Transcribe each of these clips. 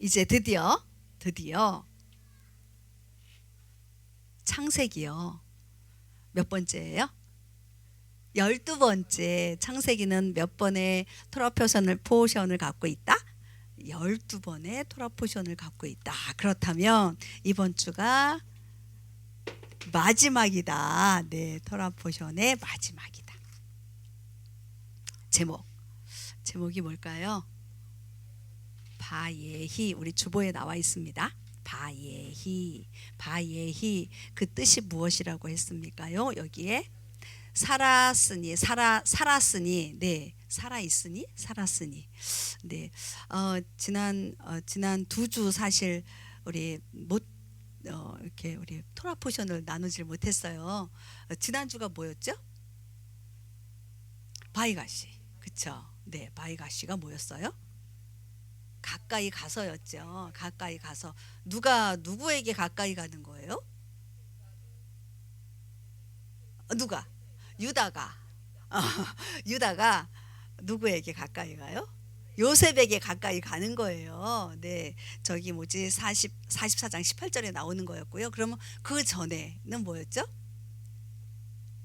이제 드디어 창세기요. 몇 번째예요? 12번째. 창세기는 몇 번의 토라 포션을 갖고 있다? 12번의 토라 포션을 갖고 있다. 그렇다면 이번 주가 마지막이다. 네, 토라 포션의 마지막이다. 제목이 뭘까요? 바예히. 우리 주보에 나와 있습니다. 바예히 그 뜻이 무엇이라고 했습니까요? 여기에 살았으니 네, 살았으니 네. 지난 두 주 사실 우리 못 이렇게 우리 토라 포션을 나누질 못했어요. 지난주가 뭐였죠? 바이가시. 그쵸? 네, 바이가시가 뭐였어요? 가까이 가서였죠. 가까이 가서. 누가 누구에게 가까이 가는 거예요? 누가? 유다가. 유다가 누구에게 가까이 가요? 요셉에게 가까이 가는 거예요. 네. 저기 뭐지? 44장 18절에 나오는 거였고요. 그러면 그 전에는 뭐였죠?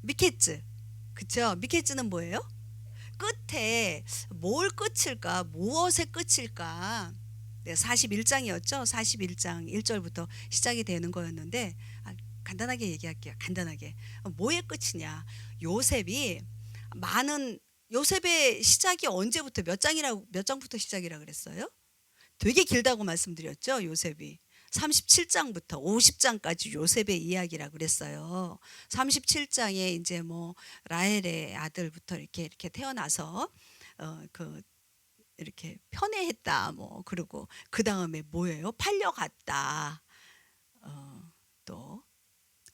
미케츠. 그쵸? 미케츠는 뭐예요? 끝에 뭘 끝일까? 무엇의 끝일까? 네, 41장이었죠. 41장 1절부터 시작이 되는 거였는데 간단하게 얘기할게요. 간단하게. 뭐의 끝이냐? 요셉의 시작이 언제부터 몇 장부터 시작이라 그랬어요? 되게 길다고 말씀드렸죠. 요셉이 37장부터 50장까지 요셉의 이야기라 그랬어요. 37장에 이제 뭐 라헬의 아들부터 이렇게 태어나서 이렇게 편애했다 뭐 그리고 그 다음에 뭐예요? 팔려갔다. 또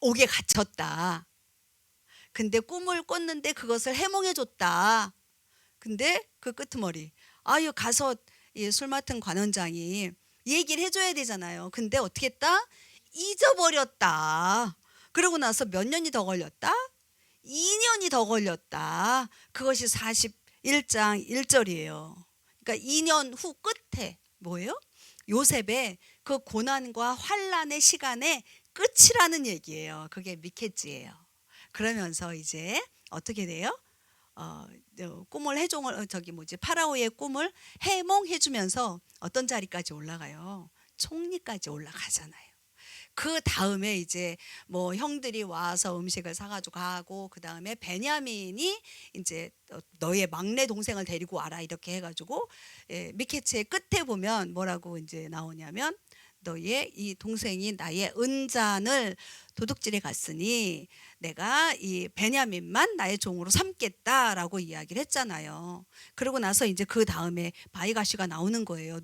옥에 갇혔다. 근데 꿈을 꿨는데 그것을 해몽해 줬다. 근데 그 끄트머리 아유 가서 술 맡은 관원장이 얘기를 해줘야 되잖아요. 근데 어떻게 했다? 잊어버렸다. 그러고 나서 몇 년이 더 걸렸다? 2년이 더 걸렸다. 그것이 41장 1절이에요. 그러니까 2년 후 끝에 뭐예요? 요셉의 그 고난과 환난의 시간의 끝이라는 얘기예요. 그게 미케즈예요. 그러면서 이제 어떻게 돼요? 꿈을 파라오의 꿈을 해몽해주면서 어떤 자리까지 올라가요? 총리까지 올라가잖아요. 그 다음에 이제 뭐 형들이 와서 음식을 사가지고 가고 그 다음에 베냐민이 이제 너의 막내 동생을 데리고 와라 이렇게 해가지고 미케츠의 끝에 보면 뭐라고 이제 나오냐면 너의 이 동생이 나의 은잔을 도둑질해 갔으니 내가 이 베냐민만 나의 종으로 삼겠다라고 이야기를 했잖아요. 그러고 나서 이제 그 다음에 바이가시가 나오는 거예요.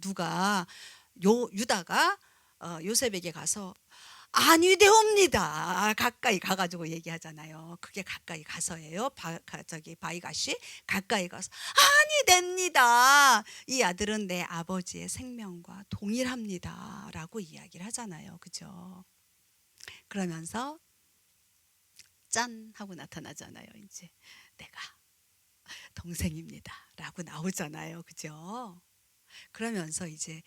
유다가 요셉에게 가서 아니 되옵니다. 가까이 가가지고 얘기하잖아요. 그게 가까이 가서예요. 바이가시 가까이 가서 아니 됩니다. 이 아들은 내 아버지의 생명과 동일합니다. 라고 이야기를 하잖아요. 그죠? 그러면서 짠 하고 나타나잖아요. 이제 내가 동생입니다. 라고 나오잖아요. 그죠? 그러면서 이제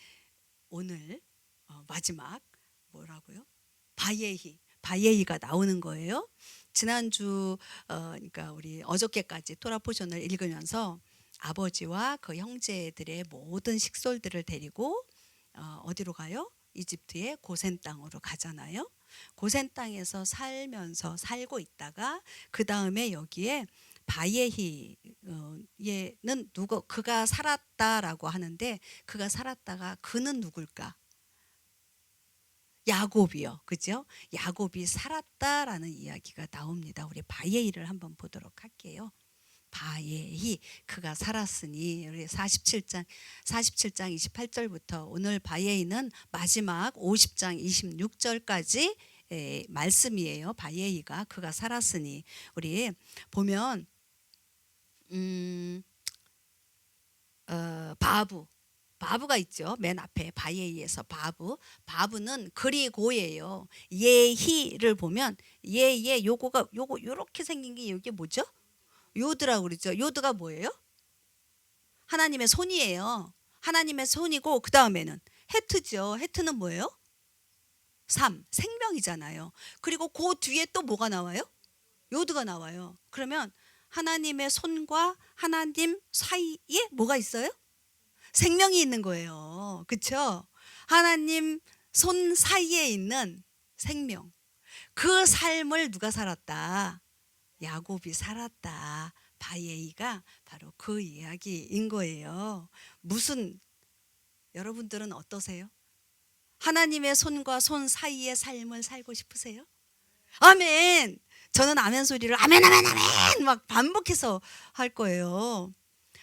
오늘 마지막 뭐라고요? 바예히가 나오는 거예요. 지난주 그러니까 우리 어저께까지 토라 포션을 읽으면서 아버지와 그 형제들의 모든 식솔들을 데리고 어디로 가요? 이집트의 고센 땅으로 가잖아요. 고센 땅에서 살고 있다가 그 다음에 여기에 바예히 얘는 그가 살았다라고 하는데 그가 살았다가 그는 누굴까? 야곱이요. 그죠? 야곱이 살았다라는 이야기가 나옵니다. 우리 바예히를 한번 보도록 할게요. 바예히 그가 살았으니 우리 47장 28절부터 오늘 바예히는 마지막 50장 26절까지 말씀이에요. 바예히가 그가 살았으니 우리 보면 바브가 있죠. 맨 앞에 바예히에서 바브는 그리고예요. 예히를 보면 요거 요렇게 생긴 게 이게 뭐죠? 요드라고 그러죠. 요드가 뭐예요? 하나님의 손이에요. 하나님의 손이고 그 다음에는 헤트죠. 헤트는 뭐예요? 삶, 생명이잖아요. 그리고 그 뒤에 또 뭐가 나와요? 요드가 나와요. 그러면 하나님의 손과 하나님 사이에 뭐가 있어요? 생명이 있는 거예요. 그렇죠? 하나님 손 사이에 있는 생명. 그 삶을 누가 살았다? 야곱이 살았다. 바예이가 바로 그 이야기인 거예요. 무슨 여러분들은 어떠세요? 하나님의 손과 손 사이의 삶을 살고 싶으세요? 아멘. 저는 아멘 소리를 아멘 아멘 아멘 막 반복해서 할 거예요.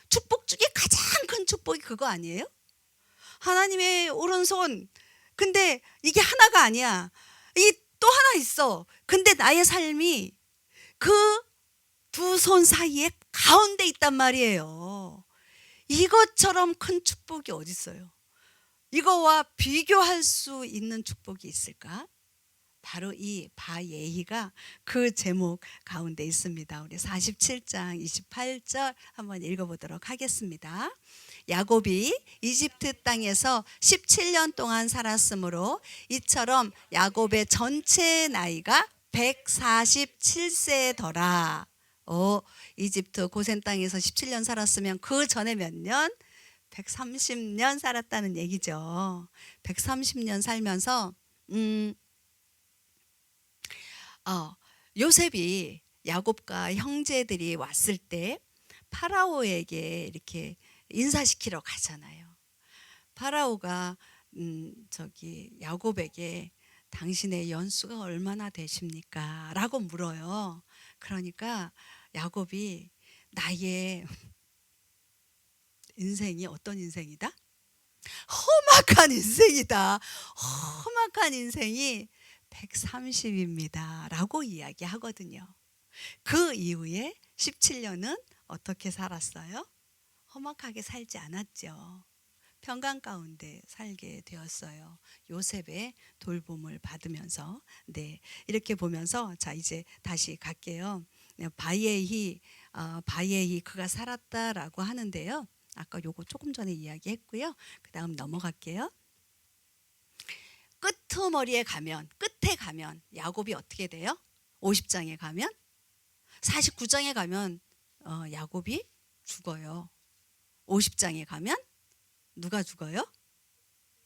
축복 중에 가장 큰 축복이 그거 아니에요? 하나님의 오른손. 근데 이게 하나가 아니야. 이 또 하나 있어. 근데 나의 삶이 그 두 손 사이에 가운데 있단 말이에요. 이것처럼 큰 축복이 어디 있어요? 이거와 비교할 수 있는 축복이 있을까? 바로 이 바예히가 그 제목 가운데 있습니다. 우리 47장 28절 한번 읽어보도록 하겠습니다. 야곱이 이집트 땅에서 17년 동안 살았으므로 이처럼 야곱의 전체 나이가 147세더라. 이집트 고센 땅에서 17년 살았으면 그 전에 몇 년? 130년 살았다는 얘기죠. 130년 살면서 요셉이 야곱과 형제들이 왔을 때 파라오에게 이렇게 인사시키러 가잖아요. 파라오가 야곱에게 당신의 연수가 얼마나 되십니까? 라고 물어요. 그러니까 야곱이 나의 인생이 어떤 인생이다? 험악한 인생이다. 험악한 인생이 130입니다. 라고 이야기하거든요. 그 이후에 17년은 어떻게 살았어요? 험악하게 살지 않았죠. 평강 가운데 살게 되었어요. 요셉의 돌봄을 받으면서. 네, 이렇게 보면서 자 이제 다시 갈게요. 바예히 그가 살았다라고 하는데요. 아까 요거 조금 전에 이야기했고요. 그 다음 넘어갈게요. 끝에 가면 야곱이 어떻게 돼요? 50장에 가면 49장에 가면 야곱이 죽어요. 50장에 가면 누가 죽어요?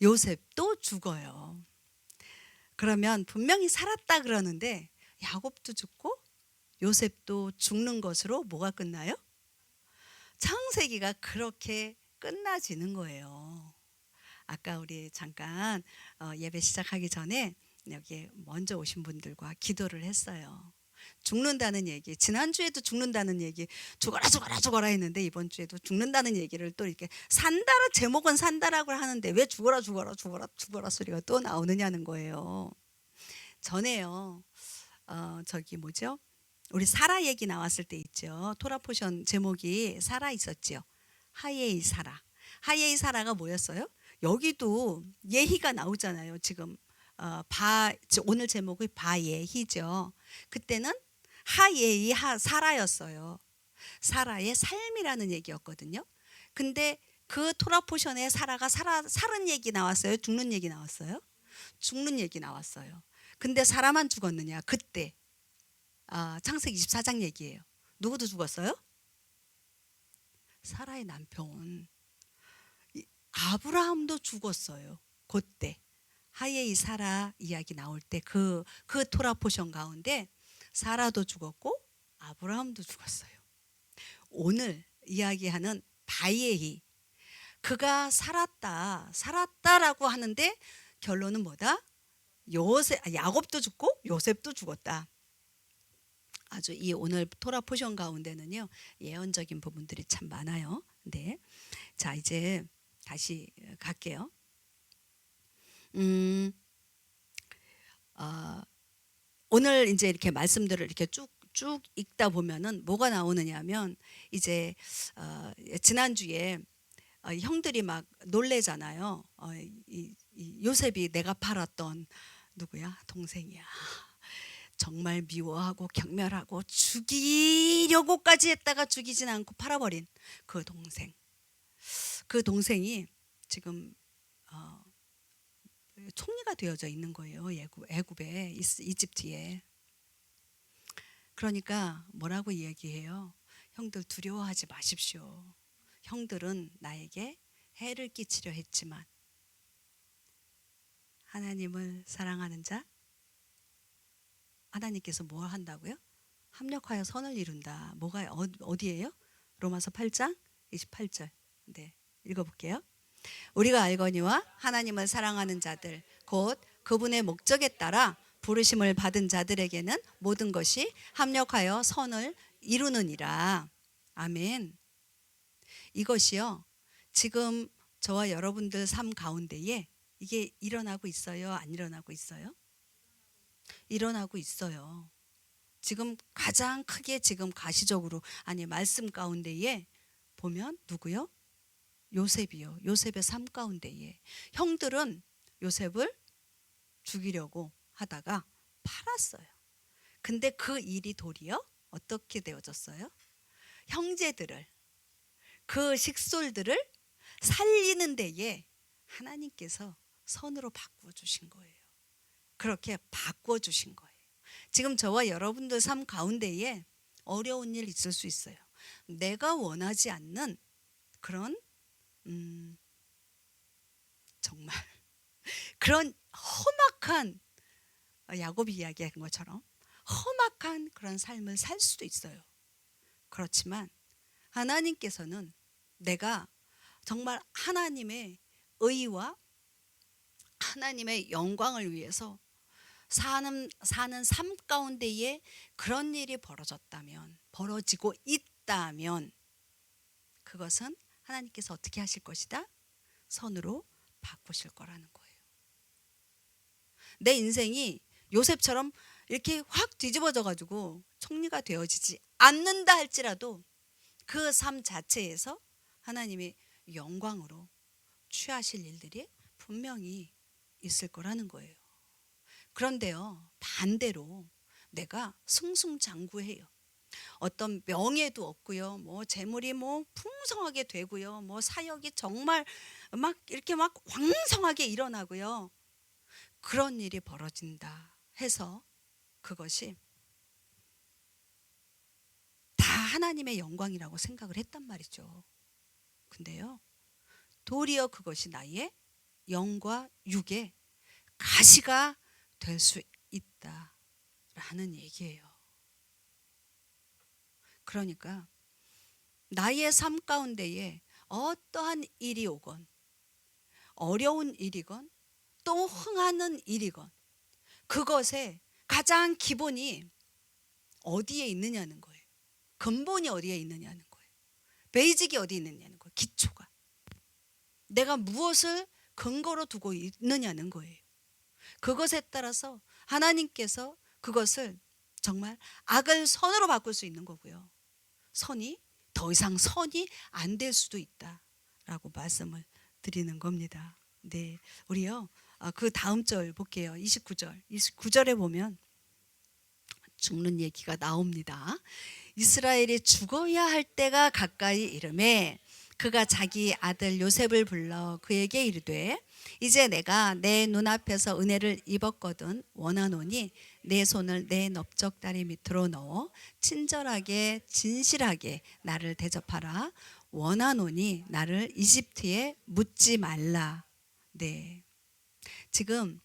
요셉도 죽어요. 그러면 분명히 살았다 그러는데 야곱도 죽고 요셉도 죽는 것으로 뭐가 끝나요? 창세기가 그렇게 끝나지는 거예요. 아까 우리 잠깐 예배 시작하기 전에 여기 먼저 오신 분들과 기도를 했어요. 죽는다는 얘기, 지난주에도 죽는다는 얘기, 죽어라 했는데 이번 주에도 죽는다는 얘기를 또 이렇게 산다라, 제목은 산다라고 하는데 왜 죽어라 소리가 또 나오느냐는 거예요. 전에요 우리 사라 얘기 나왔을 때 있죠. 토라 포션 제목이 사라 있었죠. 하예이 사라가 뭐였어요? 여기도 예희가 나오잖아요. 지금 오늘 제목이 바예희죠. 그때는 하예이 사라였어요. 사라의 삶이라는 얘기였거든요. 근데 그 토라 포션에 사라가 살은 얘기 나왔어요? 죽는 얘기 나왔어요? 죽는 얘기 나왔어요. 근데 사라만 죽었느냐? 그때 창세기 24장 얘기예요. 누구도 죽었어요? 사라의 남편 아브라함도 죽었어요. 그때 하예이 사라 이야기 나올 때 그 토라 포션 가운데 사라도 죽었고 아브라함도 죽었어요. 오늘 이야기하는 바예히 그가 살았다라고 하는데 결론은 뭐다? 야곱도 죽고 요셉도 죽었다. 아주 이 오늘 토라 포션 가운데는요 예언적인 부분들이 참 많아요. 네, 자 이제 다시 갈게요. 오늘 이제 이렇게 말씀들을 이렇게 쭉 읽다 보면은 뭐가 나오느냐면 이제 지난주에 형들이 막 놀래잖아요. 이 요셉이 내가 팔았던 누구야? 동생이야. 정말 미워하고 경멸하고 죽이려고까지 했다가 죽이진 않고 팔아버린 그 동생이 지금 총리가 되어져 있는 거예요. 애굽에, 이집트에. 그러니까 뭐라고 이야기해요? 형들 두려워하지 마십시오. 형들은 나에게 해를 끼치려 했지만 하나님을 사랑하는 자, 하나님께서 뭘 한다고요? 합력하여 선을 이룬다. 뭐가 어디예요? 로마서 8장 28절. 네, 읽어볼게요. 우리가 알거니와 하나님을 사랑하는 자들 곧 그분의 목적에 따라 부르심을 받은 자들에게는 모든 것이 합력하여 선을 이루느니라. 아멘. 이것이요, 지금 저와 여러분들 삶 가운데에 이게 일어나고 있어요? 안 일어나고 있어요? 일어나고 있어요. 지금 가장 크게 지금 가시적으로, 아니 말씀 가운데에 보면 누구요? 요셉이요. 요셉의 삶 가운데에 형들은 요셉을 죽이려고 하다가 팔았어요. 근데 그 일이 도리어 어떻게 되어졌어요? 형제들을, 그 식솔들을 살리는 데에 하나님께서 선으로 바꾸어 주신 거예요. 그렇게 바꾸어 주신 거예요. 지금 저와 여러분들 삶 가운데에 어려운 일 있을 수 있어요. 내가 원하지 않는 그런 정말 그런 험악한, 야곱이 이야기한 것처럼 험악한 그런 삶을 살 수도 있어요. 그렇지만 하나님께서는 내가 정말 하나님의 의와 하나님의 영광을 위해서 사는 삶 가운데에 그런 일이 벌어지고 있다면 그것은 하나님께서 어떻게 하실 것이다? 선으로 바꾸실 거라는 거예요. 내 인생이 요셉처럼 이렇게 확 뒤집어져 가지고 총리가 되어지지 않는다 할지라도 그 삶 자체에서 하나님의 영광으로 취하실 일들이 분명히 있을 거라는 거예요. 그런데요, 반대로 내가 승승장구해요. 어떤 명예도 없고요, 뭐 재물이 뭐 풍성하게 되고요, 뭐 사역이 정말 막 이렇게 막 왕성하게 일어나고요. 그런 일이 벌어진다 해서 그것이 다 하나님의 영광이라고 생각을 했단 말이죠. 근데요, 도리어 그것이 나의 영과 육의 가시가 될 수 있다라는 얘기예요. 그러니까 나의 삶 가운데에 어떠한 일이 오건 어려운 일이건 또 흥하는 일이건 그것의 가장 기본이 어디에 있느냐는 거예요. 근본이 어디에 있느냐는 거예요. 베이직이 어디에 있느냐는 거예요. 기초가. 내가 무엇을 근거로 두고 있느냐는 거예요. 그것에 따라서 하나님께서 그것을 정말 악을 선으로 바꿀 수 있는 거고요. 선이 더 이상 선이 안 될 수도 있다라고 말씀을 드리는 겁니다. 네, 우리요 그 다음 절 볼게요. 29절에 보면 죽는 얘기가 나옵니다. 이스라엘이 죽어야 할 때가 가까이 이르매 그가 자기 아들 요셉을 불러 그에게 이르되 이제 내가 내 눈앞에서 은혜를 입었거든 원하노니 내 손을 내 넓적다리 밑으로 넣어 친절하게 진실하게 나를 대접하라. 원하노니 나를 이집트에 묻지 말라. 네, 지금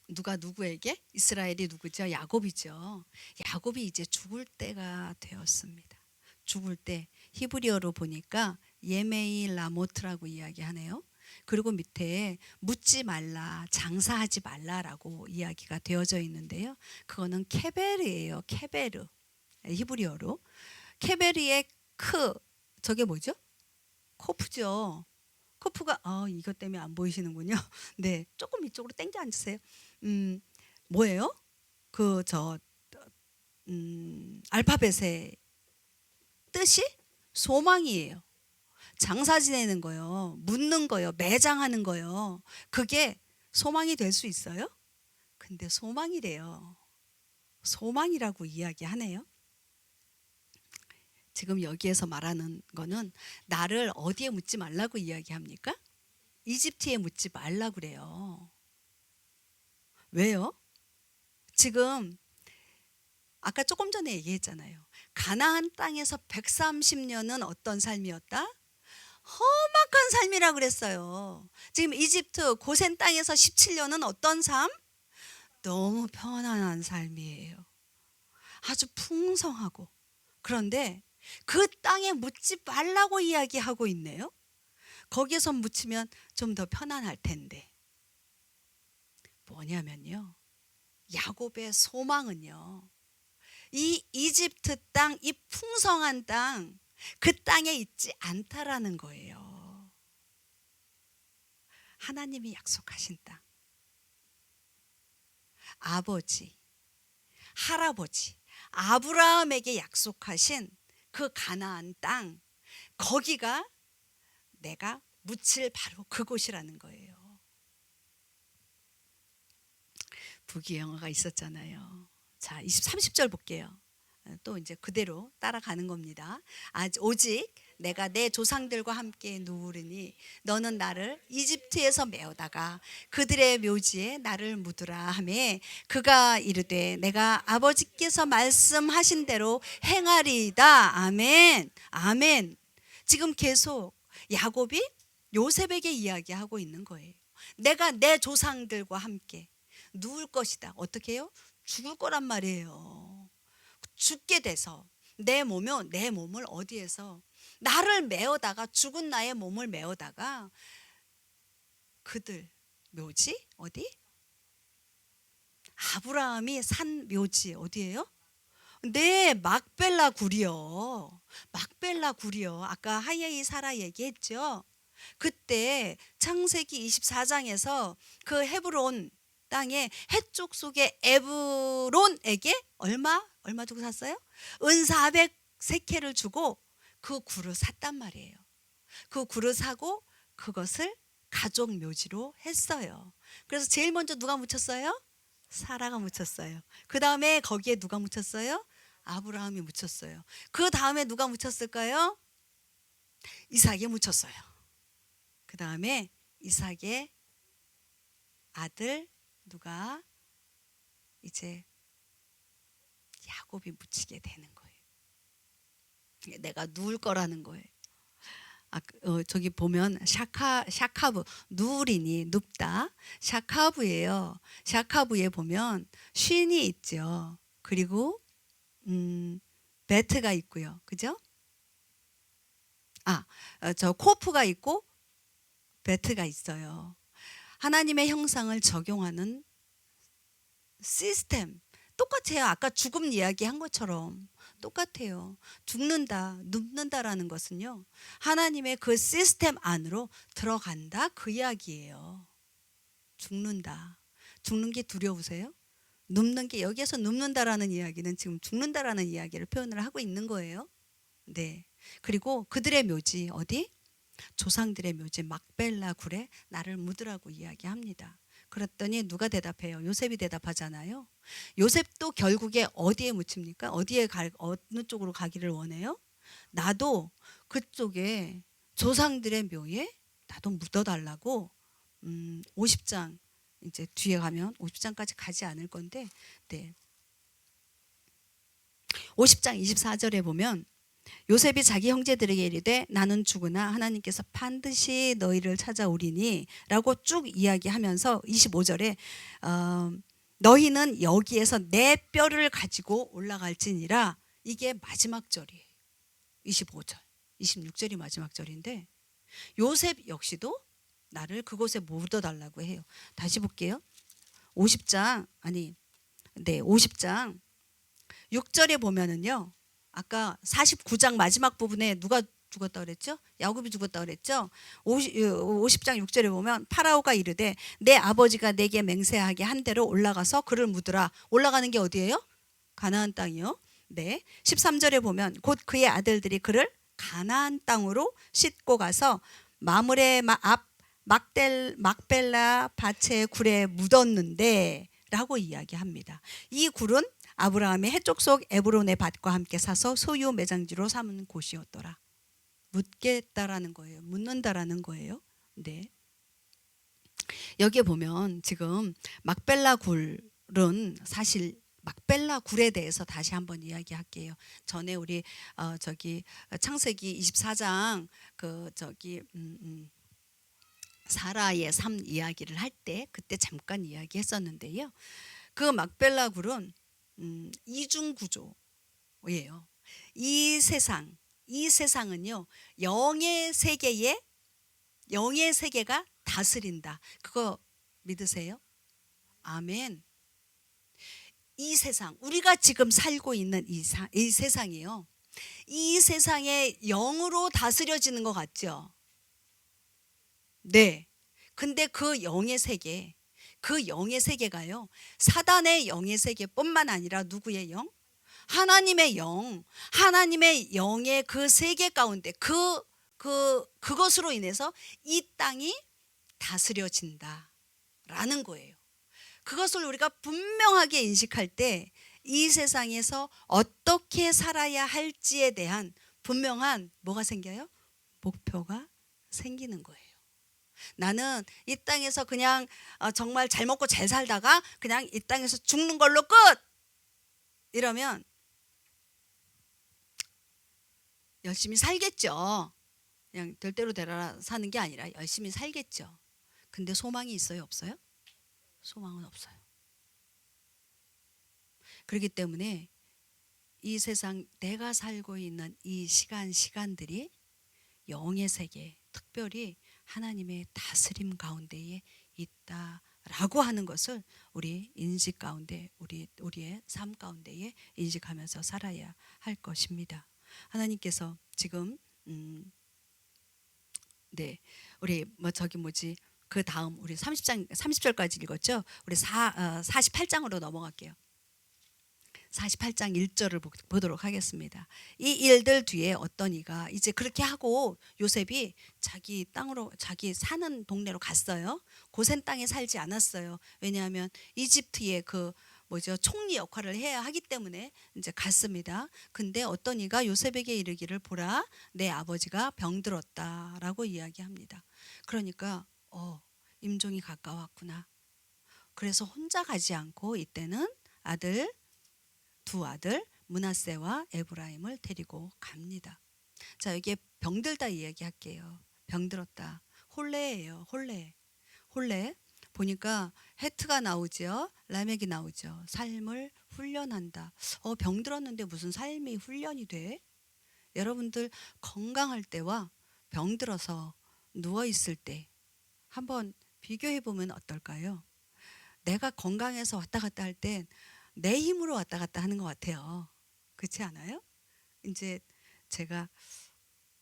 누가 누구에게? 이스라엘이 누구죠? 야곱이죠. 야곱이 이제 죽을 때가 되었습니다. 죽을 때 히브리어로 보니까 예메이 라모트라고 이야기하네요. 그리고 밑에 묻지 말라, 장사하지 말라라고 이야기가 되어져 있는데요. 그거는 케베르예요. 케베르. 히브리어로. 케베르의 저게 뭐죠? 코프죠. 코프가 이것 때문에 안 보이시는군요. 네, 조금 이쪽으로 당겨 앉으세요. 뭐예요? 알파벳의 뜻이 소망이에요. 장사 지내는 거요, 묻는 거요, 매장하는 거요. 그게 소망이 될 수 있어요? 근데 소망이래요. 소망이라고 이야기하네요. 지금 여기에서 말하는 거는 나를 어디에 묻지 말라고 이야기합니까? 이집트에 묻지 말라 그래요. 왜요? 지금 아까 조금 전에 얘기했잖아요. 가나안 땅에서 130년은 어떤 삶이었다? 험악한 삶이라 그랬어요. 지금 이집트 고센 땅에서 17년은 어떤 삶? 너무 편안한 삶이에요. 아주 풍성하고. 그런데 그 땅에 묻지 말라고 이야기하고 있네요. 거기에서 묻히면 좀 더 편안할 텐데. 뭐냐면요. 야곱의 소망은요. 이 이집트 땅, 이 풍성한 땅, 그 땅에 있지 않다라는 거예요. 하나님이 약속하신 땅. 아버지, 할아버지, 아브라함에게 약속하신 그 가나안 땅, 거기가 내가 묻힐 바로 그곳이라는 거예요. 부귀영화가 있었잖아요. 자, 30절 볼게요. 또 이제 그대로 따라가는 겁니다. 오직 내가 내 조상들과 함께 누우리니 너는 나를 이집트에서 메어다가 그들의 묘지에 나를 묻으라 하매 그가 이르되 내가 아버지께서 말씀하신 대로 행하리이다. 아멘. 아멘. 지금 계속 야곱이 요셉에게 이야기하고 있는 거예요. 내가 내 조상들과 함께 누울 것이다. 어떻게 해요? 죽을 거란 말이에요. 죽게 돼서 내 몸을 어디에서 나를 메어다가 죽은 나의 몸을 메어다가 그들 묘지 어디? 아브라함이 산 묘지 어디예요? 네, 막벨라 굴이요. 막벨라 굴이요. 아까 하예이 사라 얘기했죠. 그때 창세기 24장에서 그 헤브론 땅에 해쪽 속에 에브론에게 얼마 주고 샀어요? 은 400세켈을 주고 그 굴을 샀단 말이에요. 그 굴을 사고 그것을 가족 묘지로 했어요. 그래서 제일 먼저 누가 묻혔어요? 사라가 묻혔어요. 그 다음에 거기에 누가 묻혔어요? 아브라함이 묻혔어요. 그 다음에 누가 묻혔을까요? 이삭이 묻혔어요. 그 다음에 이삭의 아들 누가 이제 야곱이 묻히게 되는 거예요. 내가 누울 거라는 거예요. 저기 보면 샤카브 누우리니 눕다 샤카브예요. 샤카브에 보면 쉰이 있죠. 그리고 베트가 있고요. 그죠? 저 코프가 있고 베트가 있어요. 하나님의 형상을 적용하는 시스템 똑같아요. 아까 죽음 이야기한 것처럼 똑같아요. 죽는다, 눕는다라는 것은요. 하나님의 그 시스템 안으로 들어간다 그 이야기예요. 죽는다. 죽는 게 두려우세요? 눕는 게 여기에서 눕는다라는 이야기는 지금 죽는다라는 이야기를 표현을 하고 있는 거예요. 네. 그리고 그들의 묘지 어디? 조상들의 묘지 막벨라 굴에 나를 묻으라고 이야기합니다. 그랬더니 누가 대답해요? 요셉이 대답하잖아요. 요셉도 결국에 어디에 묻힙니까? 어느 쪽으로 가기를 원해요? 나도 그쪽에 조상들의 묘에 나도 묻어달라고 50장 이제 뒤에 가면 50장까지 가지 않을 건데 네. 50장 24절에 보면 요셉이 자기 형제들에게 이르되 나는 죽으나 하나님께서 반드시 너희를 찾아오리니 라고 쭉 이야기하면서 25절에 너희는 여기에서 내 뼈를 가지고 올라갈지니라. 이게 마지막 절이에요. 25절 26절이 마지막 절인데 요셉 역시도 나를 그곳에 묻어달라고 해요. 다시 볼게요. 50장 6절에 보면은요. 아까 49장 마지막 부분에 누가 죽었다 그랬죠? 야곱이 죽었다 그랬죠? 50장 6절에 보면 파라오가 이르되 내 아버지가 내게 맹세하게 한 대로 올라가서 그를 묻으라. 올라가는 게 어디예요? 가나안 땅이요. 네. 13절에 보면 곧 그의 아들들이 그를 가나안 땅으로 싣고 가서 마므레 앞 막벨라 밭의 굴에 묻었는데 라고 이야기합니다. 이 굴은 아브라함의 해쪽 속 에브론의 밭과 함께 사서 소유 매장지로 삼은 곳이었더라. 묻겠다라는 거예요. 묻는다라는 거예요. 네. 여기에 보면 지금 막벨라 굴은 사실 막벨라 굴에 대해서 다시 한번 이야기할게요. 전에 우리 저기 창세기 24장 그 저기 사라의 삶 이야기를 할 때 그때 잠깐 이야기했었는데요. 그 막벨라 굴은 이중 구조예요. 이 세상은요 영의 세계가 다스린다. 그거 믿으세요? 아멘. 이 세상, 우리가 지금 살고 있는 이 세상이요. 이 세상에 영으로 다스려지는 것 같죠? 네. 근데 그 영의 세계가요. 사단의 영의 세계뿐만 아니라 누구의 영? 하나님의 영. 하나님의 영의 그 세계 가운데 그것으로 인해서 이 땅이 다스려진다라는 거예요. 그것을 우리가 분명하게 인식할 때 이 세상에서 어떻게 살아야 할지에 대한 분명한 뭐가 생겨요? 목표가 생기는 거예요. 나는 이 땅에서 그냥 정말 잘 먹고 잘 살다가 그냥 이 땅에서 죽는 걸로 끝! 이러면 열심히 살겠죠. 그냥 될 대로 되라 사는 게 아니라 열심히 살겠죠. 근데 소망이 있어요? 없어요? 소망은 없어요. 그렇기 때문에 이 세상 내가 살고 있는 이 시간들이 영의 세계, 특별히 하나님의 다스림 가운데에 있다라고 하는 것을 우리 인식 가운데 우리의 삶 가운데에 인식하면서 살아야 할 것입니다. 하나님께서 지금 네, 우리 그 다음 우리 30절까지 읽었죠? 우리 48장으로 넘어갈게요. 48장 1절을 보도록 하겠습니다. 이 일들 뒤에 어떤 이가 이제 그렇게 하고 요셉이 자기 땅으로 자기 사는 동네로 갔어요. 고센 땅에 살지 않았어요. 왜냐하면 이집트의 총리 역할을 해야 하기 때문에 이제 갔습니다. 근데 어떤 이가 요셉에게 이르기를 보라 내 아버지가 병들었다라고 이야기합니다. 그러니까 임종이 가까웠구나. 그래서 혼자 가지 않고 이때는 두 아들 므낫세와 에브라임을 데리고 갑니다. 자, 여기에 병들다 이야기할게요. 병들었다. 혼례예요. 혼례 보니까 헤트가 나오죠. 라멕이 나오죠. 삶을 훈련한다. 병들었는데 무슨 삶이 훈련이 돼? 여러분들 건강할 때와 병들어서 누워 있을 때 한번 비교해 보면 어떨까요? 내가 건강해서 왔다 갔다 할 땐 내 힘으로 왔다 갔다 하는 것 같아요. 그렇지 않아요? 이제 제가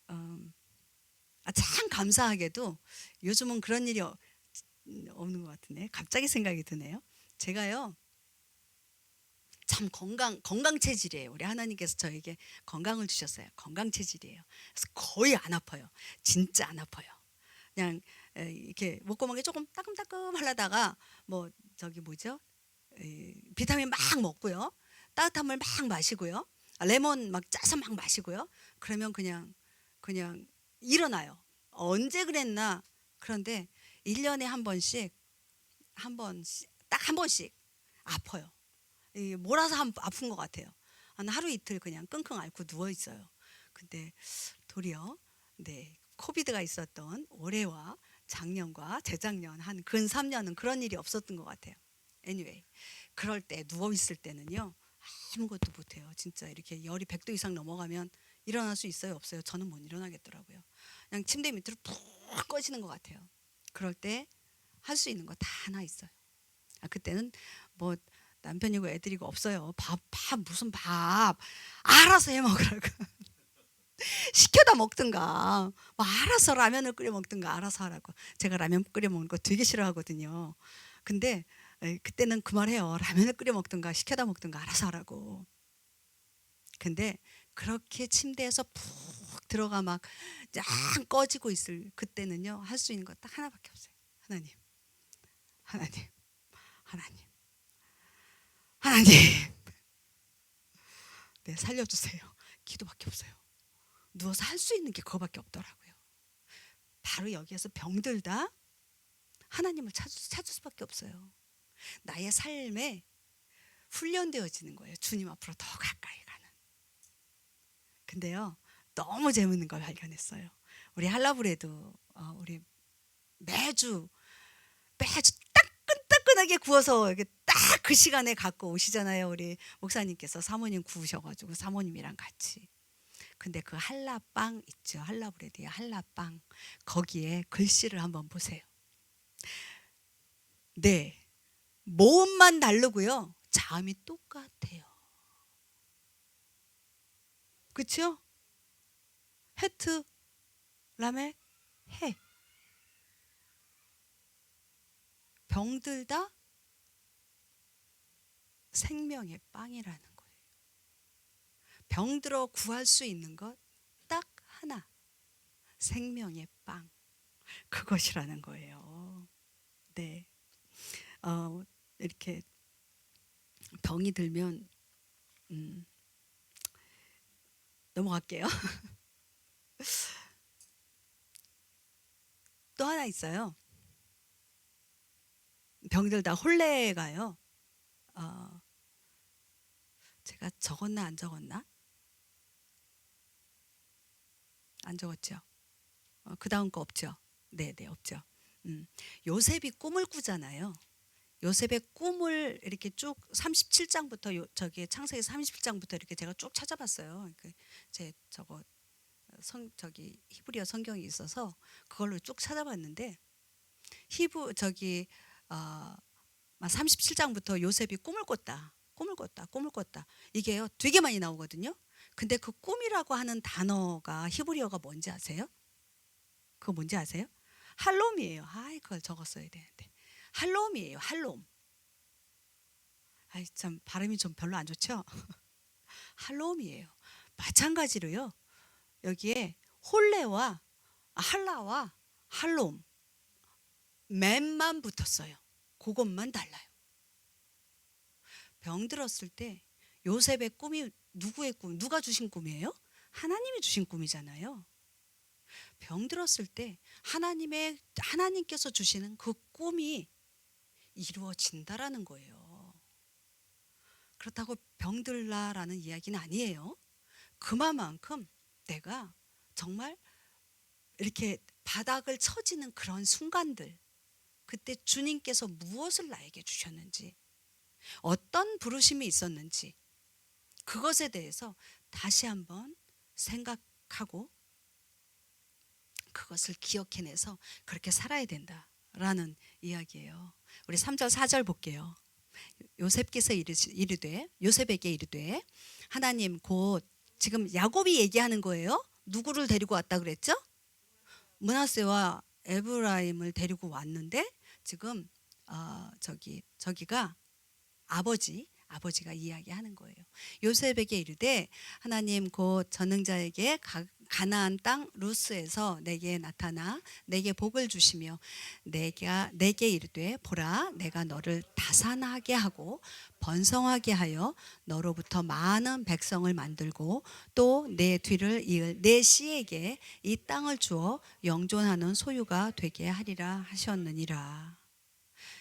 참 감사하게도 요즘은 그런 일이 없는 것 같은데 갑자기 생각이 드네요. 제가요 참 건강 체질이에요. 우리 하나님께서 저에게 건강을 주셨어요. 건강 체질이에요. 그래서 거의 안 아파요. 진짜 안 아파요. 그냥 이렇게 목구멍이 조금 따끔따끔 하려다가 비타민 막 먹고요. 따뜻한 물 막 마시고요. 레몬 막 짜서 막 마시고요. 그러면 그냥 일어나요. 언제 그랬나? 그런데 1년에 딱 한 번씩 아파요. 몰아서 아픈 것 같아요. 하루 이틀 그냥 끙끙 앓고 누워 있어요. 근데 도리어 코비드가 있었던 올해와 작년과 재작년 한 근 3년은 그런 일이 없었던 것 같아요. anyway, 그럴 때 누워 있을 때는요 아무것도 못해요. 진짜 이렇게 열이 100도 이상 넘어가면 일어날 수 있어요? 없어요? 저는 못 일어나겠더라고요. 그냥 침대 밑으로 푹 꺼지는 것 같아요. 그럴 때 할 수 있는 거 다 하나 있어요. 그때는 남편이고 애들이고 없어요. 무슨 밥 알아서 해 먹으라고 시켜다 먹든가 알아서 라면을 끓여 먹든가 알아서 하라고. 제가 라면 끓여 먹는 거 되게 싫어하거든요. 근데 그때는 그 말해요. 라면을 끓여 먹든가 시켜다 먹든가 알아서 하라고. 근데 그렇게 침대에서 푹 들어가 막 쫙 꺼지고 있을 그때는요 할 수 있는 거 딱 하나밖에 없어요. 하나님 네, 살려주세요. 기도밖에 없어요. 누워서 할 수 있는 게 그거밖에 없더라고요. 바로 여기에서 병들다 하나님을 찾을 수밖에 없어요. 나의 삶에 훈련되어지는 거예요. 주님 앞으로 더 가까이 가는. 근데요, 너무 재밌는 걸 발견했어요. 우리 할라브레도 우리 매주 따끈따끈하게 구워서 이렇게 딱 그 시간에 갖고 오시잖아요. 우리 목사님께서 사모님 구우셔가지고 사모님이랑 같이. 근데 그 한라빵 있죠. 할라브레드의 한라빵. 거기에 글씨를 한번 보세요. 네, 모음만 다르고요. 자음이 똑같아요. 그렇죠? 헤트, 라메, 해. 병들다 생명의 빵이라는 거예요. 병들어 구할 수 있는 것 딱 하나. 생명의 빵. 그것이라는 거예요. 네. 이렇게 병이 들면 넘어갈게요. 또 하나 있어요. 병들다 홀레가요. 제가 적었나 안 적었나? 안 적었죠. 그 다음 거 없죠. 네네 없죠. 요셉이 꿈을 꾸잖아요. 요셉의 꿈을 이렇게 쭉 37장부터 저기 창세기 37장부터 이렇게 제가 쭉 찾아봤어요. 제 저거 저기 히브리어 성경이 있어서 그걸로 쭉 찾아봤는데 저기 37장부터 요셉이 꿈을 꿨다. 이게요 되게 많이 나오거든요. 근데 그 꿈이라고 하는 단어가 히브리어가 뭔지 아세요? 그거 뭔지 아세요? 할롬이에요. 그걸 적었어야 되는데. 할롬이에요. 할롬. 참 발음이 좀 별로 안 좋죠? 할롬이에요. 마찬가지로요. 여기에 홀레와 할라와 할롬 맨만 붙었어요. 그것만 달라요. 병들었을 때 요셉의 꿈이 누구의 꿈? 누가 주신 꿈이에요? 하나님이 주신 꿈이잖아요. 병들었을 때 하나님께서 주시는 그 꿈이 이루어진다라는 거예요. 그렇다고 병들라라는 이야기는 아니에요. 그만큼 내가 정말 이렇게 바닥을 쳐지는 그런 순간들, 그때 주님께서 무엇을 나에게 주셨는지, 어떤 부르심이 있었는지, 그것에 대해서 다시 한번 생각하고 그것을 기억해내서 그렇게 살아야 된다라는 이야기예요. 우리 3절 4절 볼게요. 요셉에게 이르되 하나님 곧, 지금 야곱이 얘기하는 거예요. 누구를 데리고 왔다 그랬죠? 므낫세와 에브라임을 데리고 왔는데 지금 저기가 아버지가 이야기하는 거예요. 요셉에게 이르되 하나님 곧 전능자에게 가나안 땅 루스에서 내게 나타나 내게 복을 주시며 내게 이르되 보라 내가 너를 다산하게 하고 번성하게 하여 너로부터 많은 백성을 만들고 또 내 뒤를 이을 내 씨에게 이 땅을 주어 영존하는 소유가 되게 하리라 하셨느니라.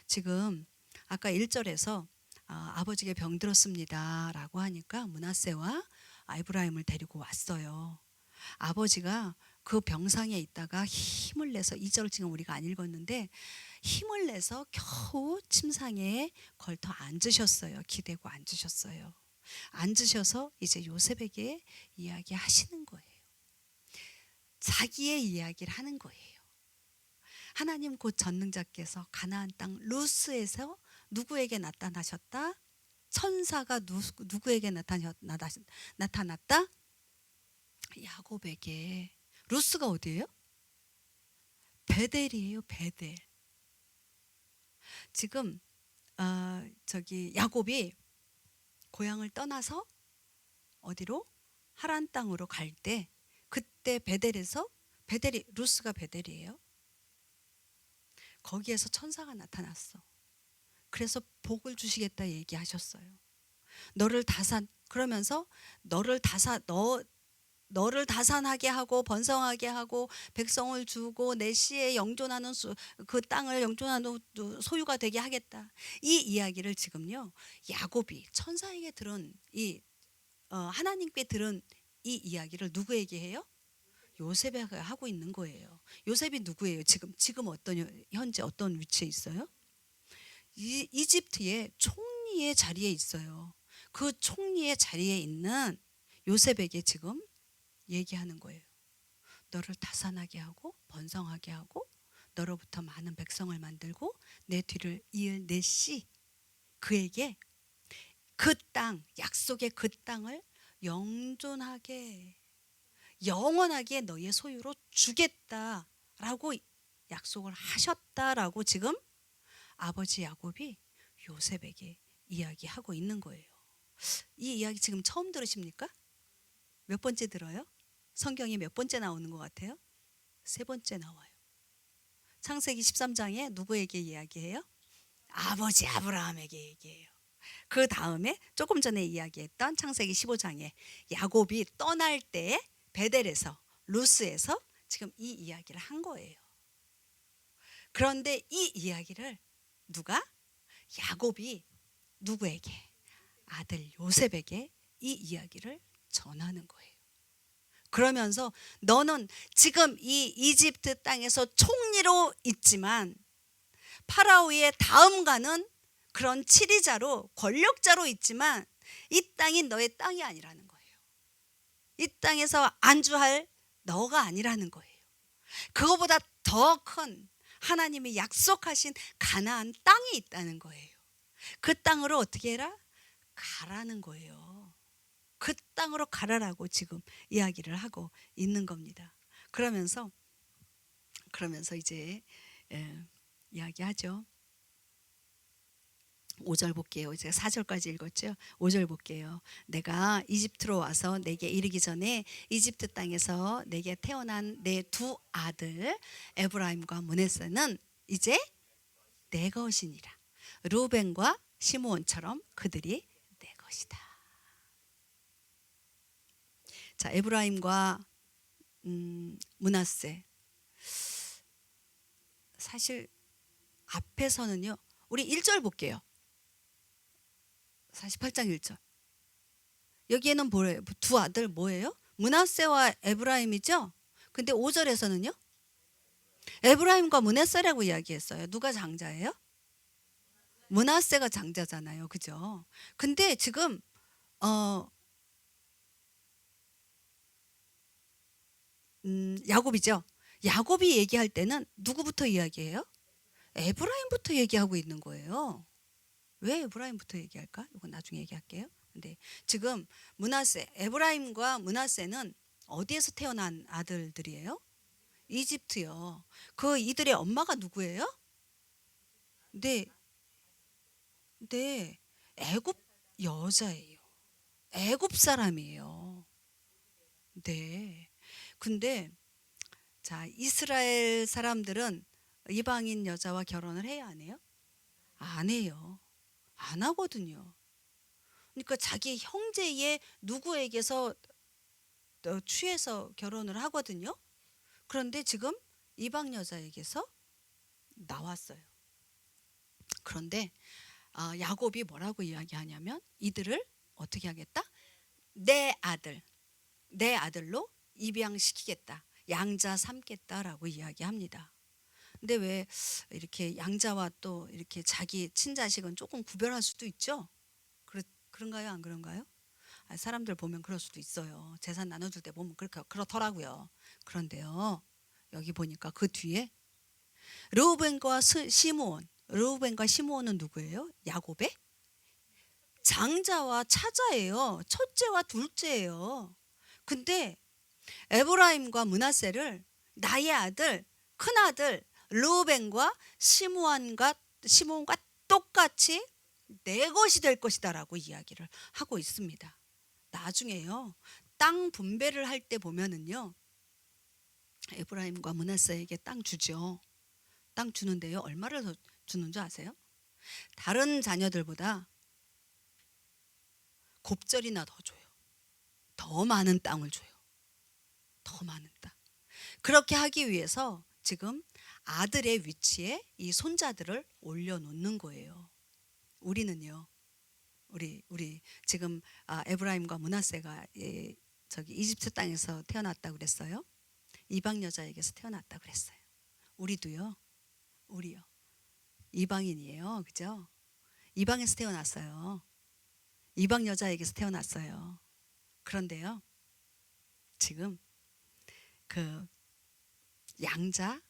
지금 아까 1절에서 아버지께 병들었습니다 라고 하니까 므낫세와 에브라임을 데리고 왔어요. 아버지가 그 병상에 있다가 힘을 내서, 2절 지금 우리가 안 읽었는데 힘을 내서 겨우 침상에 걸터 앉으셨어요. 기대고 앉으셨어요. 앉으셔서 이제 요셉에게 이야기하시는 거예요. 자기의 이야기를 하는 거예요. 하나님 곧 전능자께서 가나안 땅 루스에서 누구에게 나타나셨다? 천사가 누구에게 나타났다? 야곱에게. 루스가 어디예요? 베델이에요. 베델. 지금 저기 야곱이 고향을 떠나서 어디로? 하란 땅으로 갈 때 그때 루스가 베델이에요. 거기에서 천사가 나타났어. 그래서 복을 주시겠다 얘기하셨어요. 그러면서 너를 다산하게 하고 번성하게 하고 백성을 주고 내 씨에 영존하는 그 땅을 영존하는 소유가 되게 하겠다. 이 이야기를 지금요 야곱이 천사에게 들은 이 하나님께 들은 이 이야기를 누구에게 해요? 요셉에게 하고 있는 거예요. 요셉이 누구예요? 지금 어떤 현재 어떤 위치에 있어요? 이집트의 총리의 자리에 있어요. 그 총리의 자리에 있는 요셉에게 지금 얘기하는 거예요. 너를 다산하게 하고 번성하게 하고 너로부터 많은 백성을 만들고 내 뒤를 이을 내 씨 그에게 그 땅, 약속의 그 땅을 영존하게 영원하게 너의 소유로 주겠다라고 약속을 하셨다라고 지금 아버지 야곱이 요셉에게 이야기하고 있는 거예요. 이 이야기 지금 처음 들으십니까? 몇 번째 들어요? 성경이 몇 번째 나오는 것 같아요? 세 번째 나와요. 창세기 13장에 누구에게 이야기해요? 아버지 아브라함에게 얘기해요. 그 다음에 조금 전에 이야기했던 창세기 15장에 야곱이 떠날 때 베델에서 루스에서 지금 이 이야기를 한 거예요. 그런데 이 이야기를 누가? 야곱이 누구에게? 아들 요셉에게 이 이야기를 전하는 거예요. 그러면서 너는 지금 이 이집트 땅에서 총리로 있지만 파라오의 다음가는 그런 치리자로 권력자로 있지만 이 땅이 너의 땅이 아니라는 거예요. 이 땅에서 안주할 너가 아니라는 거예요. 그거보다 더 큰 하나님이 약속하신 가나안 땅이 있다는 거예요. 그 땅으로 어떻게 해라? 가라는 거예요. 그 땅으로 가라라고 지금 이야기를 하고 있는 겁니다. 그러면서 이제 이야기하죠. 5절 볼게요. 제가 4절까지 읽었죠. 5절 볼게요. 내가 이집트로 와서 내게 이르기 전에 이집트 땅에서 내게 태어난 내 두 아들 에브라임과 므낫세는 이제 내 것이니라. 루벤과 시므온처럼 그들이 내 것이다. 자, 에브라임과 므낫세. 사실 앞에서는요. 우리 1절 볼게요. 48장 1절. 여기에는 뭐예요? 두 아들 뭐예요? 므낫세와 에브라임이죠. 근데 5절에서는요. 에브라임과 므낫세라고 이야기했어요. 누가 장자예요? 므낫세가 장자잖아요. 그죠? 근데 지금 야곱이죠. 야곱이 얘기할 때는 누구부터 이야기해요? 에브라임부터 얘기하고 있는 거예요. 왜 에브라임부터 얘기할까? 이건 나중에 얘기할게요. 근데 지금 므낫세, 에브라임과 므낫세는 어디에서 태어난 아들들이에요? 이집트요. 그 이들의 엄마가 누구예요? 네, 네, 애굽 여자예요. 애굽 사람이에요. 네. 근데 자, 이스라엘 사람들은 이방인 여자와 결혼을 해야 안 해요? 안 해요. 안 하거든요. 그러니까 자기 형제의 누구에게서 취해서 결혼을 하거든요. 그런데 지금 이방 여자에게서 나왔어요. 그런데 야곱이 뭐라고 이야기하냐면 이들을 어떻게 하겠다? 내 아들로 입양시키겠다. 양자 삼겠다라고 이야기합니다. 근데 왜 이렇게 양자와 또 이렇게 자기 친자식은 조금 구별할 수도 있죠? 그런가요? 안 그런가요? 사람들 보면 그럴 수도 있어요. 재산 나눠줄 때 보면 그렇더라고요. 그런데요. 여기 보니까 그 뒤에 르우벤과 시므온은 누구예요? 야곱의 장자와 차자예요. 첫째와 둘째예요. 근데 에브라임과 므낫세를 나의 아들, 큰아들 르우벤과 시므온과 똑같이 내 것이 될 것이다라고 이야기를 하고 있습니다. 나중에요. 땅 분배를 할 때 보면은요. 에브라임과 므낫세에게 땅 주죠. 땅 주는데요. 얼마를 더 주는 줄 아세요? 다른 자녀들보다 곱절이나 더 줘요. 더 많은 땅을 줘요. 더 많은 땅. 그렇게 하기 위해서 지금 아들의 위치에 이 손자들을 올려놓는 거예요. 우리는요. 우리 지금 에브라임과 므낫세가 저기 이집트 땅에서 태어났다고 그랬어요. 이방 여자에게서 태어났다고 그랬어요. 우리도요. 우리요. 이방인이에요. 그죠? 이방에서 태어났어요. 이방 여자에게서 태어났어요. 그런데요. 지금 그 양자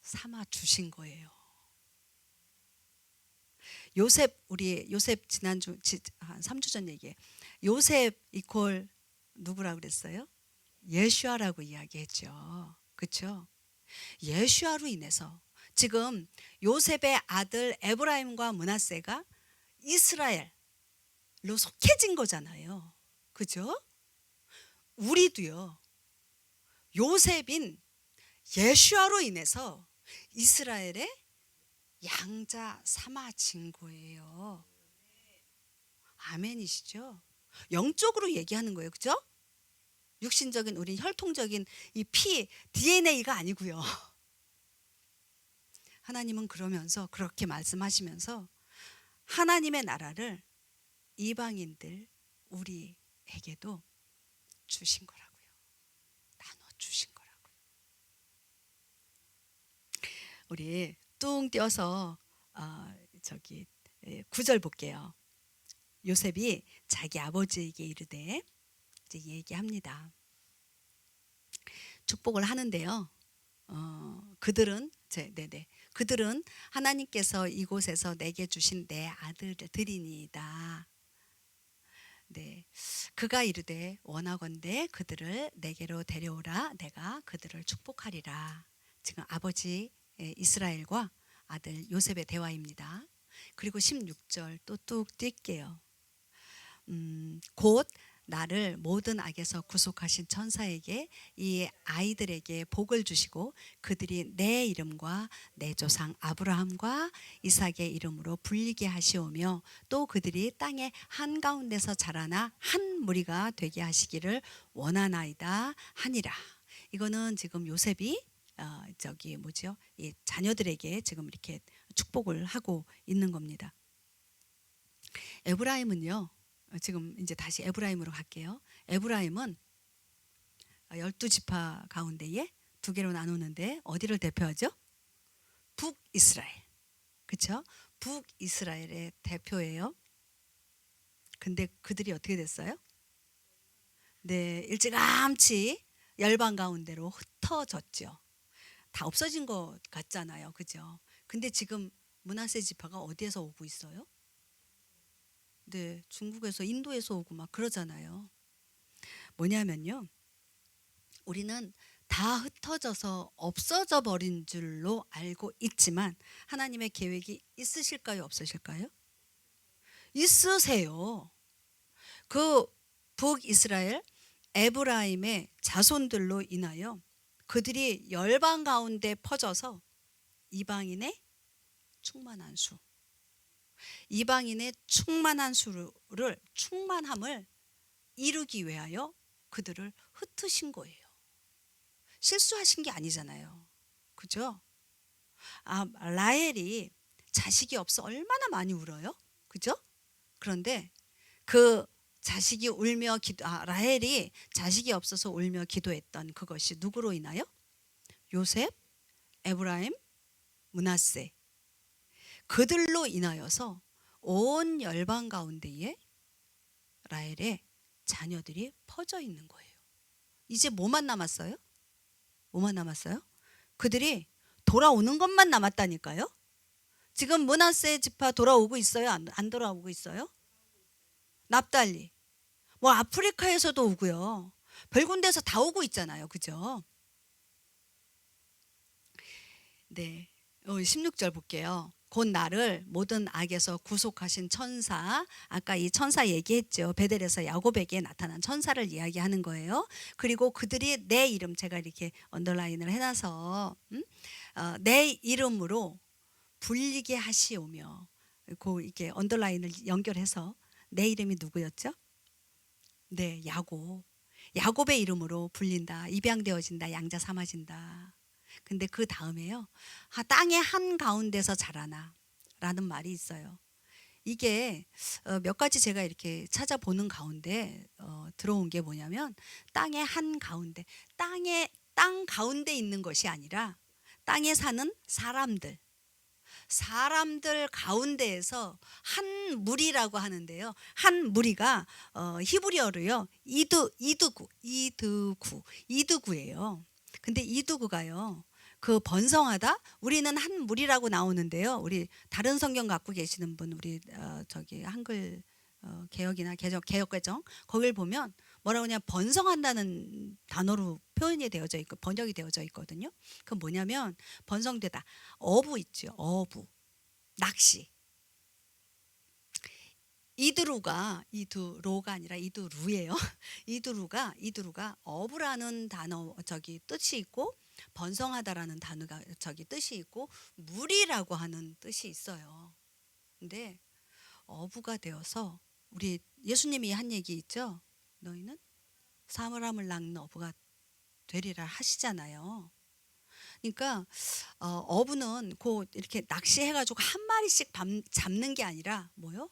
삼아 주신 거예요. 우리 요셉 지난주 한 3주 전 얘기해. 요셉 이퀄 누구라고 그랬어요? 예슈아라고 이야기했죠. 그렇죠? 예슈아로 인해서 지금 요셉의 아들 에브라임과 므낫세가 이스라엘로 속해진 거잖아요. 그죠? 우리도요. 요셉인 예슈아로 인해서 이스라엘의 양자 삼아진 거예요. 아멘이시죠? 영적으로 얘기하는 거예요. 그죠? 육신적인 우리 혈통적인 이 피 DNA가 아니고요. 하나님은 그러면서 그렇게 말씀하시면서 하나님의 나라를 이방인들 우리에게도 주신 거라고요. 나눠 주신 거라고요. 우리 뚱 띄어서 저기 9절 볼게요. 요셉이 자기 아버지에게 이르되 이제 얘기합니다. 축복을 하는데요. 그들은 하나님께서 이곳에서 내게 주신 내 아들들이니이다. 네, 그가 이르되 원하건대 그들을 내게로 데려오라. 내가 그들을 축복하리라. 지금 아버지 이스라엘과 아들 요셉의 대화입니다. 그리고 16절 또 뚝 뛸게요. 곧 나를 모든 악에서 구속하신 천사에게 이 아이들에게 복을 주시고 그들이 내 이름과 내 조상 아브라함과 이삭의 이름으로 불리게 하시오며 또 그들이 땅의 한가운데서 자라나 한 무리가 되게 하시기를 원하나이다 하니라. 이거는 지금 요셉이 이 자녀들에게 지금 이렇게 축복을 하고 있는 겁니다. 에브라임은요. 지금 이제 다시 에브라임으로 갈게요. 에브라임은 12지파 가운데에 두 개로 나누는데 어디를 대표하죠? 북이스라엘. 그렇죠? 북이스라엘의 대표예요. 근데 그들이 어떻게 됐어요? 네, 일찌감치 열방 가운데로 흩어졌죠. 다 없어진 것 같잖아요. 그죠? 근데 지금 므낫세 지파가 어디에서 오고 있어요? 네, 중국에서 인도에서 오고 막 그러잖아요. 뭐냐면요. 우리는 다 흩어져서 없어져 버린 줄로 알고 있지만 하나님의 계획이 있으실까요? 없으실까요? 있으세요. 그 북이스라엘 에브라임의 자손들로 인하여 그들이 열방 가운데 퍼져서 이방인의 충만한 수, 이방인의 충만함을 이루기 위하여 그들을 흩으신 거예요. 실수하신 게 아니잖아요. 그죠? 라헬이 자식이 없어 얼마나 많이 울어요. 그죠? 그런데 그 자식이 울며 라헬이 자식이 없어서 울며 기도했던 그것이 누구로 인하여? 요셉, 에브라임, 므낫세 그들로 인하여서 온 열방 가운데에 라헬의 자녀들이 퍼져 있는 거예요. 이제 뭐만 남았어요? 뭐만 남았어요? 그들이 돌아오는 것만 남았다니까요. 지금 므낫세 지파 돌아오고 있어요? 안 돌아오고 있어요? 납달리 뭐 아프리카에서도 오고요. 별 군데서 다 오고 있잖아요. 그죠? 네, 16절 볼게요. 곧 나를 모든 악에서 구속하신 천사, 아까 이 천사 얘기했죠. 베델에서 야곱에게 나타난 천사를 이야기하는 거예요. 그리고 그들이 내 이름, 제가 이렇게 언더라인을 해놔서 내 이름으로 불리게 하시오며, 이렇게 언더라인을 연결해서 내 이름이 누구였죠? 네, 야곱. 야곱의 이름으로 불린다. 입양되어진다. 양자 삼아진다. 근데 그 다음에요. 땅의 한 가운데서 자라나 라는 말이 있어요. 이게 몇 가지 제가 이렇게 찾아보는 가운데 들어온 게 뭐냐면 땅의 한 가운데, 땅 가운데 있는 것이 아니라 땅에 사는 사람들 가운데에서 한 무리라고 하는데요. 한 무리가 히브리어로요. 이두구예요. 근데 이두구가요. 그 번성하다, 우리는 한 무리라고 나오는데요. 우리 다른 성경 갖고 계시는 분, 우리 저기 한글 개혁이나 개혁개정 거길 보면 뭐라고 하냐, 번성한다는 단어로 표현이 되어져 있고 번역이 되어져 있거든요. 그건 뭐냐면 번성되다, 어부 있죠. 어부, 낚시. 이두로가 아니라 이두루예요. 이두루가 어부라는 단어 저기 뜻이 있고 번성하다라는 단어가 저기 뜻이 있고 무리라고 하는 뜻이 있어요. 근데 어부가 되어서 우리 예수님이 한 얘기 있죠. 너희는 사물함을 낚는 어부가 되리라 하시잖아요. 그러니까 어부는 곧 이렇게 낚시해가지고 한 마리씩 잡는 게 아니라 뭐요?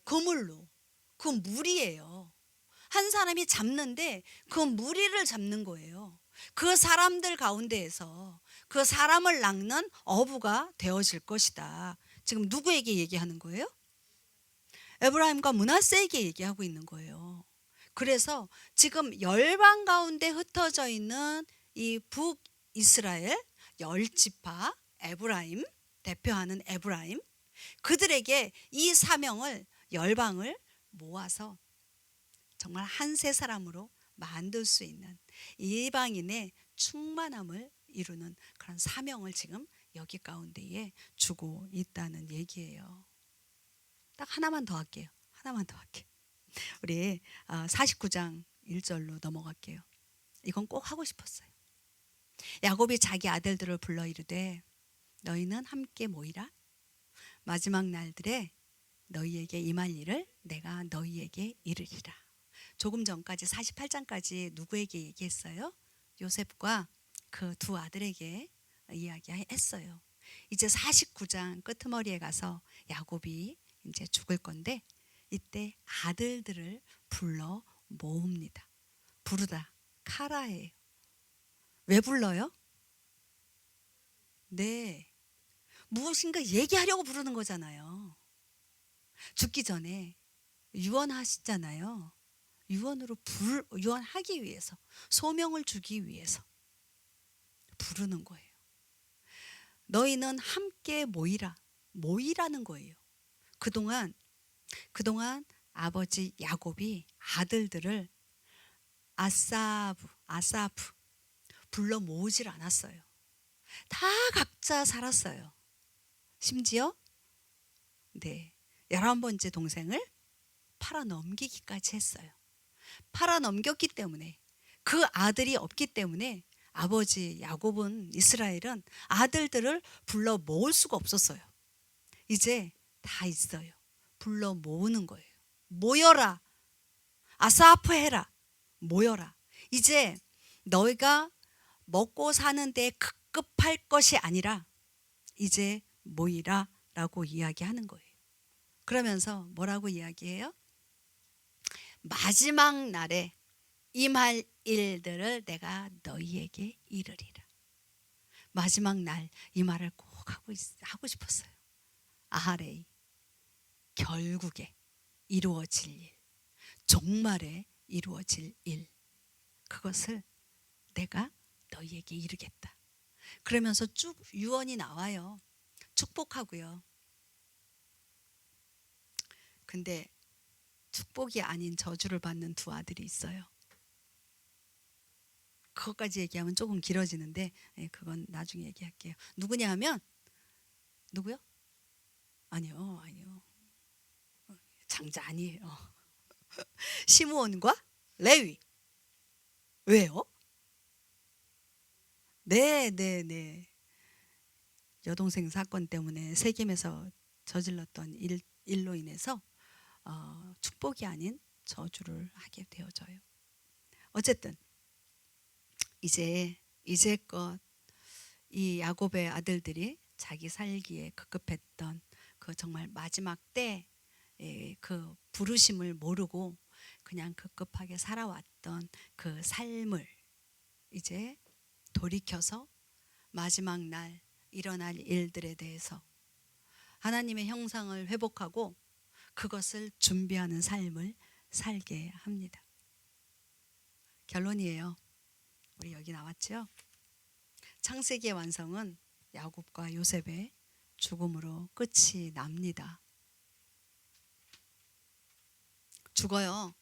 그물로, 그 무리예요. 한 사람이 잡는데 그 무리를 잡는 거예요. 그 사람들 가운데에서 그 사람을 낚는 어부가 되어질 것이다. 지금 누구에게 얘기하는 거예요? 에브라임과 므낫세에게 얘기하고 있는 거예요. 그래서 지금 열방 가운데 흩어져 있는 이 북이스라엘 10지파 에브라임, 대표하는 에브라임, 그들에게 이 사명을, 열방을 모아서 정말 한 세 사람으로 만들 수 있는 이방인의 충만함을 이루는 그런 사명을 지금 여기 가운데에 주고 있다는 얘기예요. 딱 하나만 더 할게요. 우리 49장 1절로 넘어갈게요. 이건 꼭 하고 싶었어요. 야곱이 자기 아들들을 불러 이르되 너희는 함께 모이라. 마지막 날들에 너희에게 임할 일을 내가 너희에게 이르리라. 조금 전까지 48장까지 누구에게 얘기했어요? 요셉과 그 두 아들에게 이야기했어요. 이제 49장 끄트머리에 가서 야곱이 이제 죽을 건데 이때 아들들을 불러 모읍니다. 부르다, 카라예요. 왜 불러요? 네, 무엇인가 얘기하려고 부르는 거잖아요. 죽기 전에 유언하시잖아요. 유언하기 위해서, 소명을 주기 위해서 부르는 거예요. 너희는 함께 모이라는 거예요. 그동안 아버지 야곱이 아들들을 아사프 불러 모으질 않았어요. 다 각자 살았어요. 심지어 11번째 동생을 팔아넘기기까지 했어요. 팔아넘겼기 때문에, 그 아들이 없기 때문에 아버지 야곱은, 이스라엘은 아들들을 불러 모을 수가 없었어요. 이제 다 있어요. 불러 모으는 거예요. 모여라. 아사프 해라. 모여라. 이제 너희가 먹고 사는데 급급할 것이 아니라 이제 모이라 라고 이야기하는 거예요. 그러면서 뭐라고 이야기해요? 마지막 날에 임할 일들을 내가 너희에게 이르리라. 마지막 날 이 말을 꼭 하고 싶었어요. 아하레이, 결국에 이루어질 일, 종말에 이루어질 일, 그것을 내가 너희에게 이르겠다. 그러면서 쭉 유언이 나와요. 축복하고요. 근데 축복이 아닌 저주를 받는 두 아들이 있어요. 그것까지 얘기하면 조금 길어지는데 그건 나중에 얘기할게요. 누구냐 하면, 누구요? 아니요. 장자 아니에요. 시므온과 레위. 왜요? 네. 여동생 사건 때문에 세겜에서 저질렀던 일로 인해서 축복이 아닌 저주를 하게 되어져요. 어쨌든 이제껏 이 야곱의 아들들이 자기 살기에 급급했던 그 정말 마지막 때 그 부르심을 모르고 그냥 급급하게 살아왔던 그 삶을 이제 돌이켜서 마지막 날 일어날 일들에 대해서 하나님의 형상을 회복하고 그것을 준비하는 삶을 살게 합니다. 결론이에요. 우리 여기 나왔죠? 창세기의 완성은 야곱과 요셉의 죽음으로 끝이 납니다. 죽어요.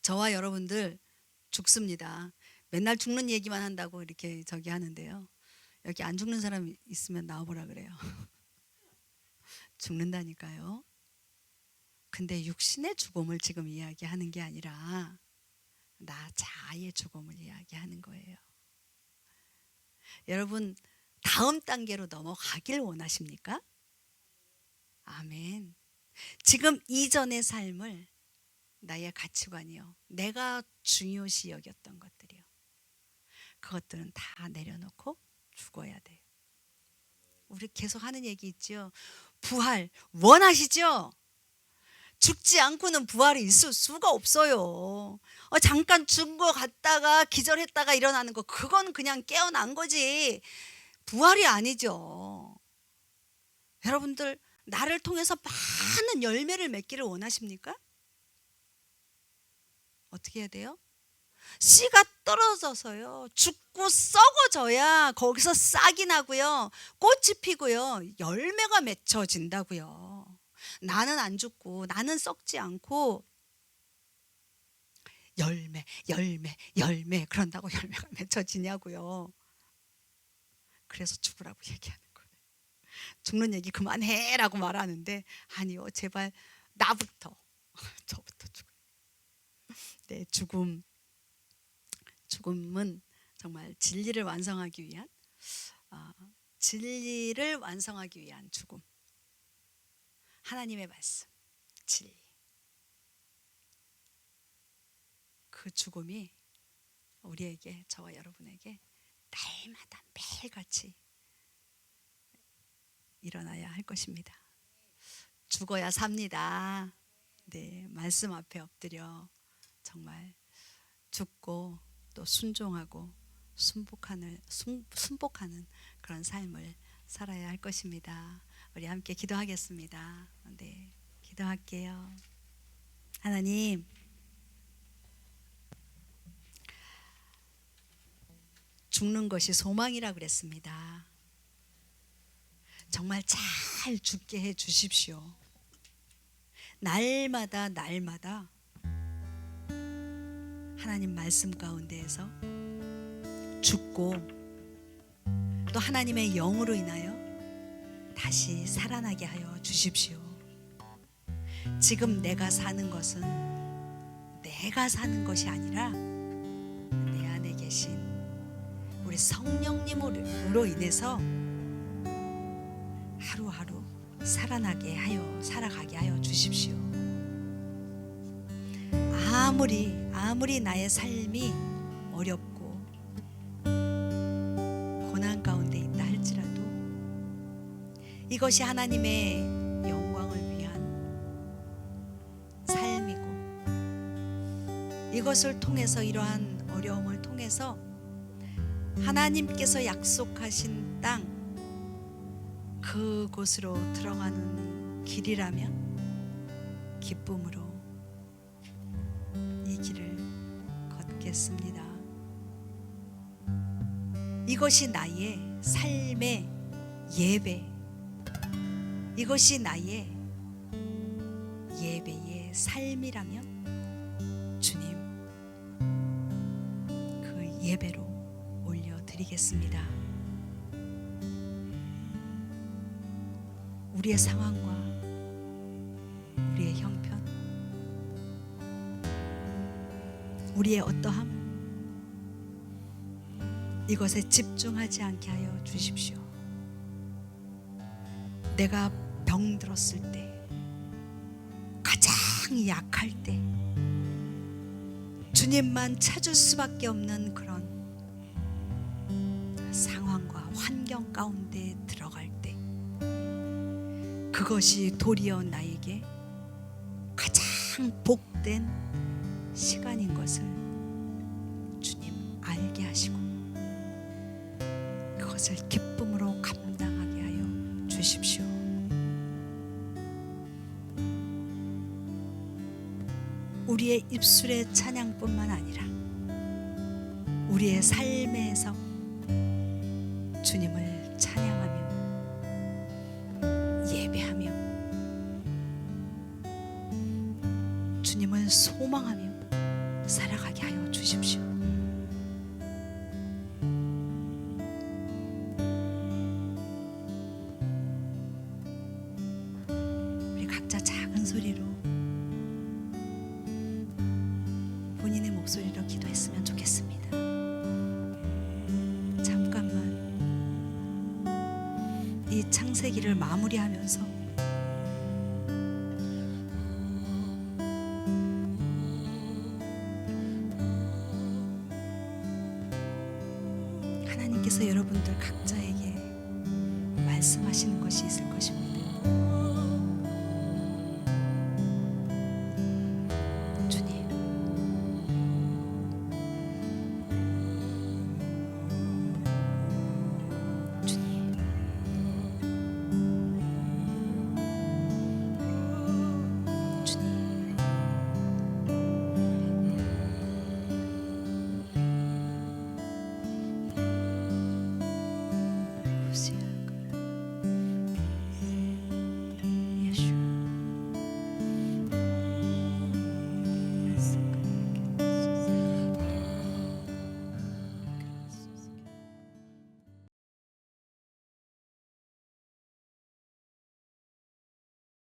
저와 여러분들 죽습니다. 맨날 죽는 얘기만 한다고 이렇게 저기 하는데요. 여기 안 죽는 사람 있으면 나와보라 그래요. 죽는다니까요. 근데 육신의 죽음을 지금 이야기하는 게 아니라 나 자아의 죽음을 이야기하는 거예요. 여러분, 다음 단계로 넘어가길 원하십니까? 아멘. 지금 이전의 삶을 나의 가치관이요, 내가 중요시 여겼던 것들이요, 그것들은 다 내려놓고 죽어야 돼요. 우리 계속 하는 얘기 있죠. 부활 원하시죠? 죽지 않고는 부활이 있을 수가 없어요. 잠깐 죽은 거 갔다가 기절했다가 일어나는 거, 그건 그냥 깨어난 거지 부활이 아니죠. 여러분들, 나를 통해서 많은 열매를 맺기를 원하십니까? 어떻게 해야 돼요? 씨가 떨어져서요, 죽고 썩어져야 거기서 싹이 나고요, 꽃이 피고요, 열매가 맺혀진다고요. 나는 안 죽고 나는 썩지 않고 열매 그런다고 열매가 맺혀지냐고요. 그래서 죽으라고 얘기하는 거예요. 죽는 얘기 그만해라고 말하는데, 아니요, 제발 나부터 저부터 죽어요. 네, 죽음은 정말 진리를 완성하기 위한 죽음. 하나님의 말씀, 진리. 그 죽음이 우리에게, 저와 여러분에게 날마다 매일같이 일어나야 할 것입니다. 죽어야 삽니다. 네, 말씀 앞에 엎드려 정말 죽고 또 순종하고 순복하는 그런 삶을 살아야 할 것입니다. 우리 함께 기도하겠습니다. 네, 기도할게요. 하나님, 죽는 것이 소망이라 그랬습니다. 정말 잘 죽게 해 주십시오. 날마다 하나님 말씀 가운데에서 죽고 또 하나님의 영으로 인하여 다시 살아나게 하여 주십시오. 지금 내가 사는 것은 내가 사는 것이 아니라 내 안에 계신 우리 성령님으로 인해서 하루하루 살아가게 하여 주십시오. 아무리 나의 삶이 어렵고 고난 가운데 있다 할지라도 이것이 하나님의 영광을 위한 삶이고, 이것을 통해서, 이러한 어려움을 통해서 하나님께서 약속하신 땅, 그곳으로 들어가는 길이라면 기쁨으로 이 길을 걷겠습니다. 이것이 나의 삶의 예배, 이것이 나의 예배의 삶이라면 주님, 그 예배로 올려드리겠습니다. 우리의 상황과 우리의 형편, 우리의 어떠함, 이것에 집중하지 않게 하여 주십시오. 내가 병들었을 때, 가장 약할 때, 주님만 찾을 수밖에 없는 그런 상황과 환경 가운데 들어갈 때 그것이 도리어 나에게 가장 복된 시간인 것을 주님 알게 하시고 그것을 기쁨으로 감당하게 하여 주십시오. 우리의 입술의 찬양뿐만 아니라 우리의 삶에서 주님을 찬양하며 예배하며 주님을 소망하며 살아가게 하여 주십시오. 우리 각자 작은 소리로 본인의 목소리로 기도했으면 좋겠습니다. 잠깐만 이 창세기를 마무리하면서 하나님께서 여러분들 각자에게 말씀하시는 것이 있을 것입니다.